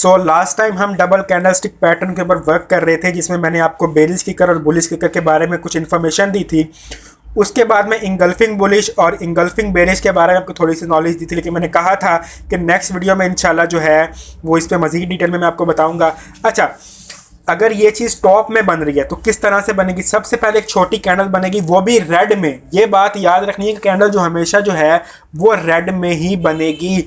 So last time हम double candlestick pattern के ऊपर वर्क कर रहे थे, जिसमें मैंने आपको बेरिश किकर और बुलिश किकर के बारे में कुछ इन्फॉर्मेशन दी थी। उसके बाद में इंगल्फिंग बुलिश और इंगल्फिंग बेरिश के बारे में आपको थोड़ी सी नॉलेज दी थी, लेकिन मैंने कहा था कि नेक्स्ट वीडियो में इंशाल्लाह जो है वो इस पर मज़ीद डिटेल में मैं आपको बताऊंगा। अच्छा, अगर ये चीज़ टॉप में बन रही है तो किस तरह से बनेगी? सबसे पहले एक छोटी कैंडल बनेगी, वो भी रेड में। ये बात याद रखनी है कि कैंडल जो हमेशा जो है वो रेड में ही बनेगी।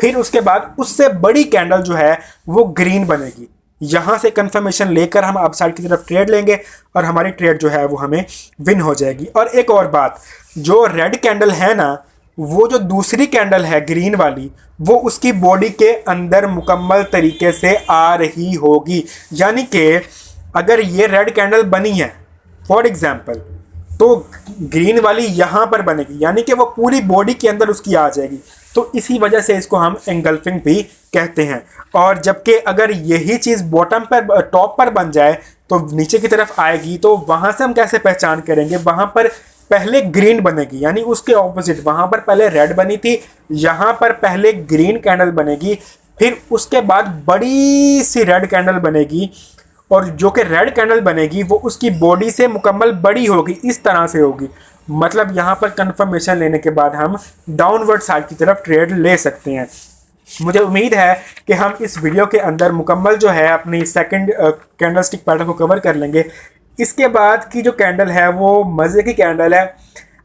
फिर उसके बाद उससे बड़ी कैंडल जो है वो ग्रीन बनेगी। यहाँ से कंफर्मेशन लेकर हम अपसाइड की तरफ ट्रेड लेंगे और हमारी ट्रेड जो है वो हमें विन हो जाएगी। और एक और बात, जो रेड कैंडल है ना, वो जो दूसरी कैंडल है ग्रीन वाली, वो उसकी बॉडी के अंदर मुकम्मल तरीके से आ रही होगी। यानी कि अगर ये रेड कैंडल बनी है फॉर एग्जांपल, तो ग्रीन वाली यहाँ पर बनेगी, यानी कि वो पूरी बॉडी के अंदर उसकी आ जाएगी। तो इसी वजह से इसको हम एंगल्फिंग भी कहते हैं। और जबकि अगर यही चीज़ बॉटम पर टॉप पर बन जाए तो नीचे की तरफ आएगी, तो वहाँ से हम कैसे पहचान करेंगे? वहाँ पर पहले ग्रीन बनेगी, यानी उसके ऑपोजिट। वहाँ पर पहले रेड बनी थी, यहाँ पर पहले ग्रीन कैंडल बनेगी, फिर उसके बाद बड़ी सी रेड कैंडल बनेगी। और जो कि रेड कैंडल बनेगी वो उसकी बॉडी से मुकम्मल बड़ी होगी, इस तरह से होगी। मतलब यहाँ पर कंफर्मेशन लेने के बाद हम डाउनवर्ड साइड की तरफ ट्रेड ले सकते हैं। मुझे उम्मीद है कि हम इस वीडियो के अंदर मुकम्मल जो है अपनी सेकंड कैंडलस्टिक पैटर्न को कवर कर लेंगे। इसके बाद की जो कैंडल है वो मज़े की कैंडल है,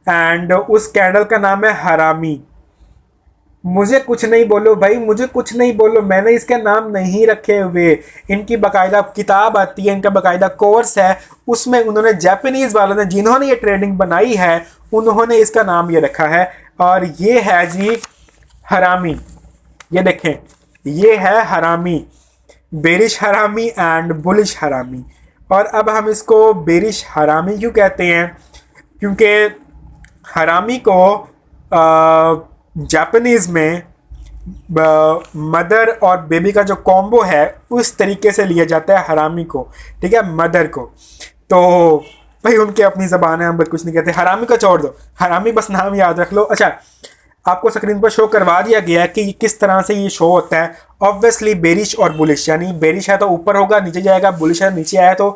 एंड उस कैंडल का नाम है हरामी। मुझे कुछ नहीं बोलो भाई, मुझे कुछ नहीं बोलो, मैंने इसका नाम नहीं रखे हुए। इनकी बाकायदा किताब आती है, इनका बाकायदा कोर्स है, उसमें उन्होंने जापानीज़ वालों ने जिन्होंने ये ट्रेडिंग बनाई है उन्होंने इसका नाम ये रखा है। और ये है जी हरामी। ये देखें, ये है हरामी, बेरिश हरामी एंड बुलिश हरामी। और अब हम इसको बेरिश हरामी क्यों कहते हैं? क्योंकि हरामी को जापानीज़ में मदर और बेबी का जो कॉम्बो है उस तरीके से लिया जाता है हरामी को, ठीक है, मदर को। तो भाई उनकी अपनी ज़बान है, हम कुछ नहीं कहते। हरामी को छोड़ दो, हरामी बस नाम याद रख लो। अच्छा, आपको स्क्रीन पर शो करवा दिया गया है कि किस तरह से ये शो होता है। ऑब्वियसली बेरिश और बुलिश, यानी बेरिश है तो ऊपर होगा नीचे जाएगा, बुलिश है नीचे आया तो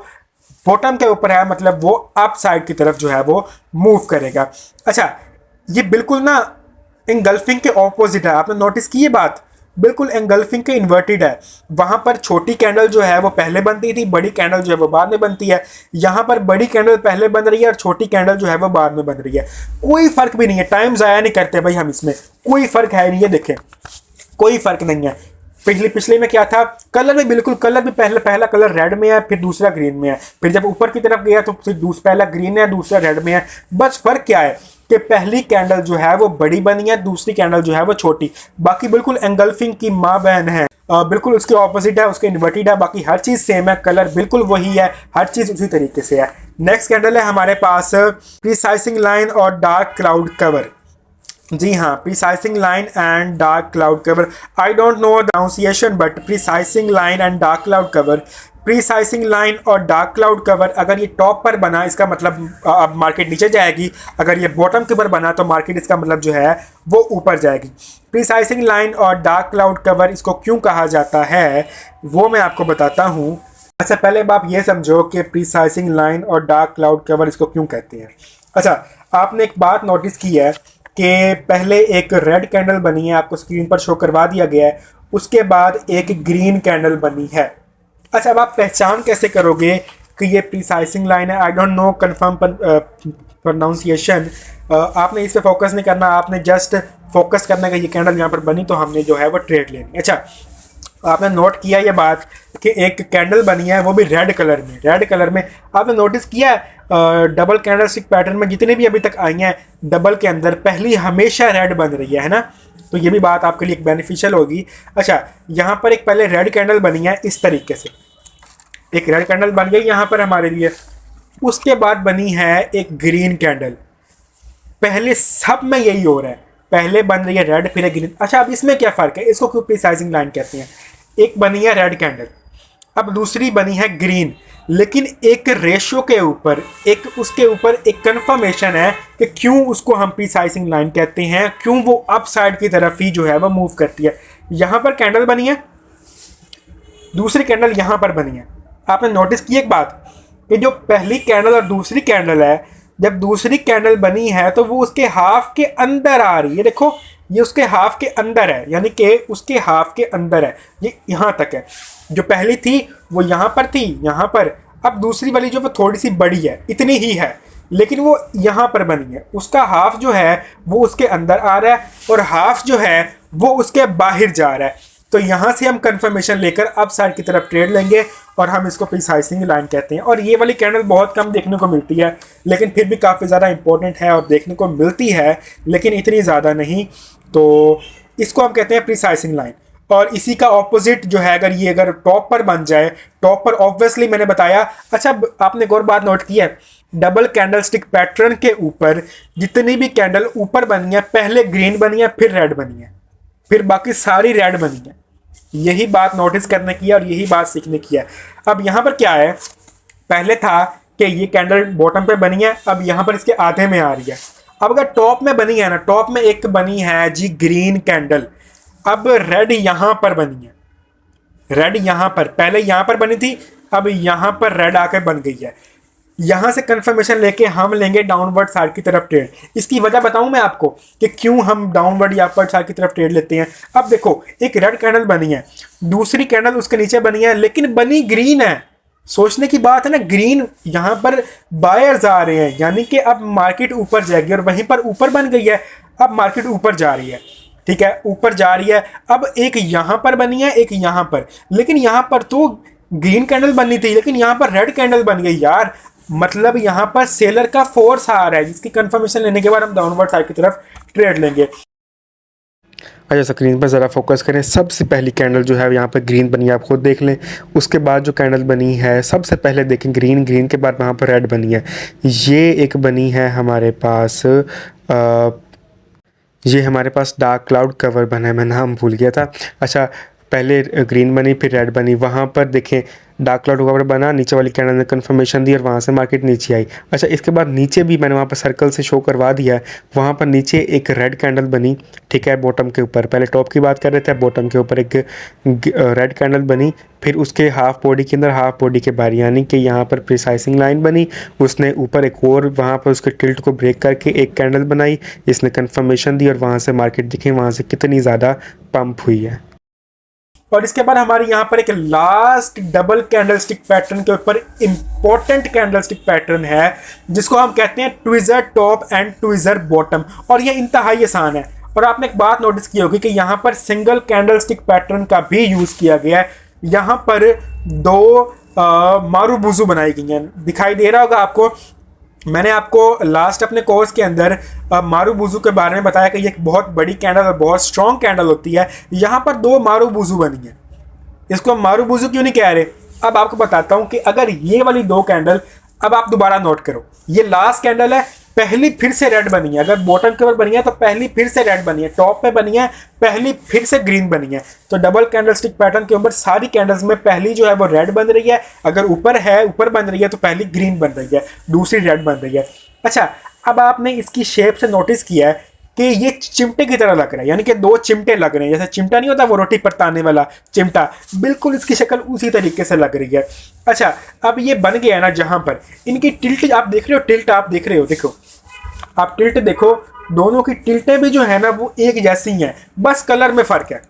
बॉटम के ऊपर है, मतलब वो अप साइड की तरफ जो है वो मूव करेगा। अच्छा, ये बिल्कुल ना एंगल्फिंग के ऑपोजिट है। आपने नोटिस की ये बात? बिल्कुल एंगल्फिंग के इन्वर्टेड है। वहाँ पर छोटी कैंडल जो है वो पहले बनती थी, बड़ी कैंडल जो है वो बाद में बनती है। यहाँ पर बड़ी कैंडल पहले बन रही है और छोटी कैंडल जो है वो बाद में बन रही है। कोई फ़र्क भी नहीं है, टाइम ज़ाया नहीं करते भाई हम इसमें, कोई फ़र्क है नहीं है। देखें, कोई फ़र्क नहीं है। पिछले में क्या था? कलर में बिल्कुल, कलर भी पहला कलर रेड में है, फिर दूसरा ग्रीन में है, फिर जब ऊपर की तरफ गया तो फिर पहला ग्रीन है, दूसरा रेड में है। बस फ़र्क क्या है कि पहली कैंडल जो है वो बड़ी बनी है, दूसरी कैंडल जो है वो छोटी। बाकी बिल्कुल एंगल्फिंग की माँ बहन है, बिल्कुल उसके ऑपोजिट है, उसके इन्वर्टेड है। बाकी हर चीज़ सेम है, कलर बिल्कुल वही है, हर चीज़ उसी तरीके से है। नेक्स्ट कैंडल है हमारे पास प्रीसाइजिंग लाइन और डार्क क्लाउड कवर। जी हाँ, precising line and dark cloud cover. I don't know the pronunciation, but precising line and dark cloud cover. Precising line और डार्क क्लाउड कवर, अगर ये टॉप पर बना इसका मतलब अब मार्केट नीचे जाएगी, अगर ये बॉटम के ऊपर बना तो मार्केट इसका मतलब जो है वो ऊपर जाएगी। प्रीसाइजिंग लाइन और डार्क क्लाउड कवर इसको क्यों कहा जाता है वो मैं आपको बताता हूँ। अच्छा, पहले अब आप ये समझो कि प्रीसाइजिंग लाइन और डार्क क्लाउड कवर इसको क्यों कहते हैं। अच्छा, आपने एक बात नोटिस की है कि पहले एक रेड कैंडल बनी है, आपको स्क्रीन पर शो करवा दिया गया है, उसके बाद एक ग्रीन कैंडल बनी है। अच्छा, अब आप पहचान कैसे करोगे कि ये प्रीसाइजिंग लाइन है? आई डोंट नो कन्फर्म प्रोनाउंसिएशन। आपने इस पर फोकस नहीं करना, आपने जस्ट फोकस करना कि ये कैंडल यहाँ पर बनी तो हमने जो है वो ट्रेड लेनी। अच्छा, आपने नोट किया ये बात कि एक कैंडल बनी है वो भी रेड कलर में। रेड कलर में आपने नोटिस किया डबल कैंडलस्टिक पैटर्न में जितने भी अभी तक आई हैं, डबल के अंदर पहली हमेशा रेड बन रही है ना? तो ये भी बात आपके लिए एक बेनिफिशियल होगी। अच्छा, यहाँ पर एक पहले रेड कैंडल बनी है इस तरीके से, एक रेड कैंडल बन गई यहाँ पर हमारे लिए। उसके बाद बनी है एक ग्रीन कैंडल। पहले सब में यही हो रहा है, पहले बन रही है रेड फिर ग्रीन। अच्छा, अब इसमें क्या फ़र्क है? इसको क्यों प्रीसाइजिंग लाइन कहते हैं? एक बनी है रेड कैंडल, अब दूसरी बनी है ग्रीन, लेकिन एक रेशो के ऊपर, एक उसके ऊपर एक कन्फर्मेशन है कि क्यों उसको हम प्रीसाइजिंग लाइन कहते हैं, क्यों वो अप साइड की तरफ ही जो है वो मूव करती है। यहाँ पर कैंडल बनी है, दूसरी कैंडल यहाँ पर बनी है। आपने नोटिस की एक बात कि जो पहली कैंडल और दूसरी कैंडल है, जब दूसरी कैंडल बनी है तो वो उसके हाफ के अंदर आ रही है। देखो ये उसके हाफ के अंदर है, यानी कि उसके हाफ के अंदर है, ये यहाँ तक है। जो पहली थी वो यहाँ पर थी, यहाँ पर। अब दूसरी वाली जो वो थोड़ी सी बड़ी है, इतनी ही है, लेकिन वो यहाँ पर बनी है। उसका हाफ जो है वो उसके अंदर आ रहा है और हाफ जो है वो उसके बाहर जा रहा है। तो यहाँ से हम कंफर्मेशन लेकर अब साइड की तरफ ट्रेड लेंगे और हम इसको प्रिसाइजिंग लाइन कहते हैं। और ये वाली कैंडल बहुत कम देखने को मिलती है, लेकिन फिर भी काफ़ी ज़्यादा इंपॉर्टेंट है और देखने को मिलती है, लेकिन इतनी ज़्यादा नहीं। तो इसको हम कहते हैं प्रिसाइजिंग लाइन। और इसी का ऑपोजिट जो है, अगर टॉप पर बन जाए, टॉप पर ऑब्वियसली मैंने बताया। अच्छा, आपने एक और बात नोट की है, डबल कैंडल स्टिक पैटर्न के ऊपर जितनी भी कैंडल ऊपर बनी है, पहले ग्रीन बनी है, फिर रेड बनी है, फिर बाकी सारी रेड बनी है। यही बात नोटिस करने की है और यही बात सीखने की है। अब यहाँ पर क्या है, पहले था कि ये कैंडल बॉटम पे बनी है, अब यहाँ पर इसके आधे में आ रही है। अब अगर टॉप में बनी है ना, टॉप में एक बनी है जी ग्रीन कैंडल, अब रेड यहाँ पर बनी है। रेड यहाँ पर, पहले यहाँ पर बनी थी, अब यहाँ पर रेड आकर बन गई है। यहाँ से कंफर्मेशन लेके हम लेंगे डाउनवर्ड साइड की तरफ ट्रेड। इसकी वजह बताऊं मैं आपको कि क्यों हम डाउनवर्ड या अपवर्ड साइड की तरफ ट्रेड लेते हैं। अब देखो, एक रेड कैंडल बनी है, दूसरी कैंडल उसके नीचे बनी है, लेकिन बनी ग्रीन है। सोचने की बात है ना, ग्रीन यहाँ पर बायर्स आ रहे हैं, यानी कि अब मार्केट ऊपर जाएगी। और वहीं पर ऊपर बन गई है, अब मार्केट ऊपर जा रही है। ठीक है, ऊपर जा रही है। अब एक यहाँ पर बनी है, एक यहाँ पर, लेकिन यहाँ पर तो ग्रीन कैंडल बननी थी, लेकिन यहाँ पर रेड कैंडल बन गई यार। मतलब यहाँ पर सेलर का फोर्स आ रहा है, जिसकी कंफर्मेशन लेने के बाद हम डाउनवर्ड साइड की तरफ ट्रेड लेंगे। अच्छा, स्क्रीन पर ज़रा फोकस करें। सबसे पहली कैंडल जो है यहाँ पर ग्रीन बनी है, आप खुद देख लें। उसके बाद जो कैंडल बनी है, सबसे पहले देखें ग्रीन, ग्रीन के बाद वहाँ पर रेड बनी है। ये एक बनी है हमारे पास, ये हमारे पास डार्क क्लाउड कवर बना है, मैं नाम भूल गया था। अच्छा, पहले ग्रीन बनी फिर रेड बनी, वहाँ पर देखें डार्क क्लाउड कवर बना, नीचे वाली कैंडल ने कंफर्मेशन दी और वहाँ से मार्केट नीचे आई। अच्छा, इसके बाद नीचे भी मैंने वहाँ पर सर्कल से शो करवा दिया है, वहाँ पर नीचे एक रेड कैंडल बनी। ठीक है, बॉटम के ऊपर, पहले टॉप की बात कर रहे थे, बॉटम के ऊपर एक रेड कैंडल बनी। फिर उसके हाफ बॉडी के अंदर, हाफ बॉडी के बाहर, यानी कि यहाँ पर प्रिसाइजिंग लाइन बनी। उसने ऊपर एक और वहाँ पर उसके टिल्ट को ब्रेक करके एक कैंडल बनाई, इसने कंफर्मेशन दी और वहाँ से मार्केट दिखे वहाँ से कितनी ज़्यादा पंप हुई है। और इसके बाद हमारे यहाँ पर एक लास्ट डबल कैंडलस्टिक पैटर्न के ऊपर इंपॉर्टेंट कैंडलस्टिक पैटर्न है, जिसको हम कहते हैं tweezer top and tweezer bottom. और ये इंतहाई आसान है। और आपने एक बात नोटिस की होगी कि यहाँ पर सिंगल कैंडलस्टिक पैटर्न का भी यूज किया गया है। यहाँ पर दो मारूबुजू बनाई गई हैं, दिखाई दे रहा होगा आपको। मैंने आपको लास्ट अपने कोर्स के अंदर मारूबुजू के बारे में बताया कि ये एक बहुत बड़ी कैंडल और बहुत स्ट्रॉन्ग कैंडल होती है। यहाँ पर दो मारूबुजू बनी है, इसको हम मारूबुजू क्यों नहीं कह रहे, अब आपको बताता हूँ कि अगर ये वाली दो कैंडल, अब आप दोबारा नोट करो, ये लास्ट कैंडल है, पहली फिर से रेड बनी है। अगर बॉटम के ऊपर बनी है तो पहली फिर से रेड बनी है, टॉप पे बनी है पहली फिर से ग्रीन बनी है। तो डबल कैंडलस्टिक पैटर्न के ऊपर सारी कैंडल्स में पहली जो है वो रेड बन रही है, अगर ऊपर है, ऊपर बन रही है तो पहली ग्रीन बन रही है, दूसरी रेड बन रही है। अच्छा, अब आपने इसकी शेप से नोटिस किया है कि ये चिमटे की तरह लग रहा है, यानी कि दो चिमटे लग रहे हैं। जैसे चिमटा नहीं होता वो रोटी परताने वाला चिमटा, बिल्कुल इसकी शक्ल उसी तरीके से लग रही है। अच्छा, अब ये बन गया है ना, जहां पर इनकी टिल्ट आप देख रहे हो, टिल्ट आप देख रहे हो, देखो आप टिल्ट देखो, दोनों की टिल्टें भी जो है ना वो एक जैसी हैं, बस कलर में फर्क है।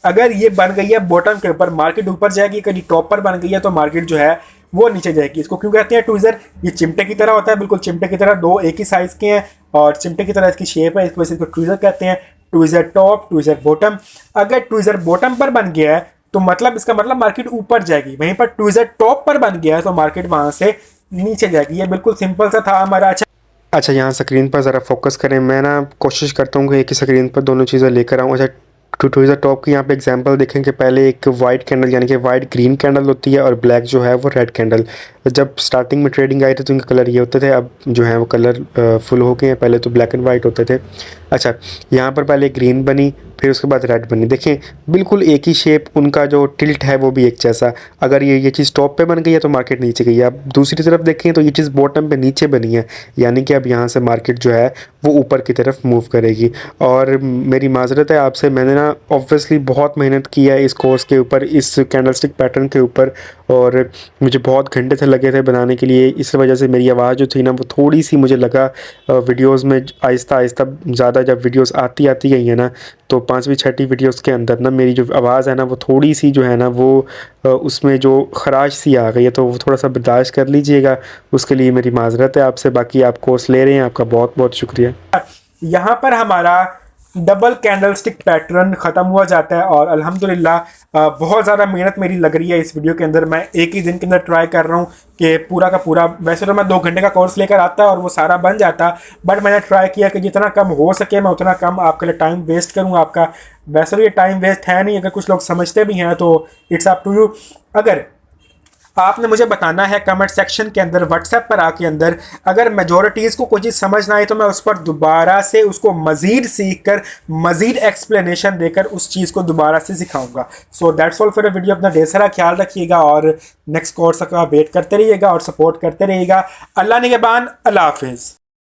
अगर ये बन गई है बॉटम के ऊपर, मार्केट ऊपर जाएगी, कभी टॉप पर बन गई है तो मार्केट जो है वो नीचे जाएगी। इसको क्यों कहते हैं ट्विजर, ये चिमटे की तरह होता है, बिल्कुल चिमटे की तरह, दो एक ही साइज के हैं और चिमटे की तरह इसकी शेप है, इस वजह से इसको ट्विजर कहते हैं। Tweezer top, tweezer bottom. अगर ट्विजर बॉटम पर बन गया है तो मतलब इसका मतलब मार्केट ऊपर जाएगी, वहीं पर ट्विजर टॉप पर बन गया है तो मार्केट वहां से नीचे जाएगी। ये बिल्कुल सिंपल सा था हमारा। अच्छा, यहाँ स्क्रीन पर ज़रा फोकस करें। मैं ना कोशिश करता हूँ कि एक ही स्क्रीन पर दोनों चीज़ें लेकर आऊँ। अच्छा, ट्विजर टॉप की यहाँ पे एग्जांपल देखें कि पहले एक वाइट कैंडल, यानी कि वाइट ग्रीन कैंडल होती है और ब्लैक जो है वो रेड कैंडल। जब स्टार्टिंग में ट्रेडिंग आई थी तो इनके कलर ये होते थे, अब जो है वो कलर फुल हो गए हैं, पहले तो ब्लैक एंड वाइट होते थे। अच्छा, यहाँ पर पहले ग्रीन बनी, फिर उसके बाद रेड बनी। देखें बिल्कुल एक ही शेप, उनका जो टिल्ट है वो भी एक जैसा। अगर ये चीज़ टॉप पे बन गई है तो मार्केट नीचे गई है। अब दूसरी तरफ देखें तो ये चीज़ बॉटम पे नीचे बनी है, यानी कि अब यहाँ से मार्केट जो है वो ऊपर की तरफ मूव करेगी। और मेरी माजरत है आपसे, मैंने ना ऑब्वियसली बहुत मेहनत की है इस कोर्स के ऊपर, इस कैंडलस्टिक पैटर्न के ऊपर, और मुझे बहुत घंटे से लगे थे बनाने के लिए। इस वजह से मेरी आवाज़ जो थी ना वो थोड़ी सी मुझे लगा वीडियोस में आहिस्ता आहिस्ता ज़्यादा जब वीडियोस आती गई है ना, तो 5वीं 6वीं वीडियोस के अंदर ना मेरी जो आवाज़ है ना वो थोड़ी सी जो है ना वो उसमें जो खराश सी आ गई है, तो वो थोड़ा सा बर्दाश्त कर लीजिएगा। उसके लिए मेरी माजरत है आपसे। बाकी आप कोर्स ले रहे हैं, आपका बहुत बहुत शुक्रिया। यहाँ पर हमारा डबल कैंडलस्टिक पैटर्न ख़त्म हुआ जाता है और अल्हम्दुलिल्लाह बहुत ज़्यादा मेहनत मेरी लग रही है इस वीडियो के अंदर। मैं एक ही दिन के अंदर ट्राई कर रहा हूँ कि पूरा का पूरा, वैसे तो मैं 2 घंटे का कोर्स लेकर आता और वो सारा बन जाता, बट मैंने ट्राई किया कि जितना कम हो सके मैं उतना कम आपके लिए टाइम वेस्ट करूँ आपका। वैसे तो ये टाइम वेस्ट है नहीं, अगर कुछ लोग समझते भी हैं तो इट्स अप टू यू। अगर आपने मुझे बताना है कमेंट सेक्शन के अंदर, व्हाट्सएप पर आके अंदर, अगर मेजॉरिटीज़ को कोई चीज़ समझ ना आए तो मैं उस पर दोबारा से उसको मज़ीद सीख कर, मज़ीद एक्सप्लेनेशन देकर उस चीज़ को दोबारा से सिखाऊंगा। So that's all for a video. अपना ढेर सारा ख्याल रखिएगा और नेक्स्ट कोर्स का वेट करते रहिएगा और सपोर्ट करते रहिएगा। अल्लाह निगहबान, अल्लाह हाफिज़।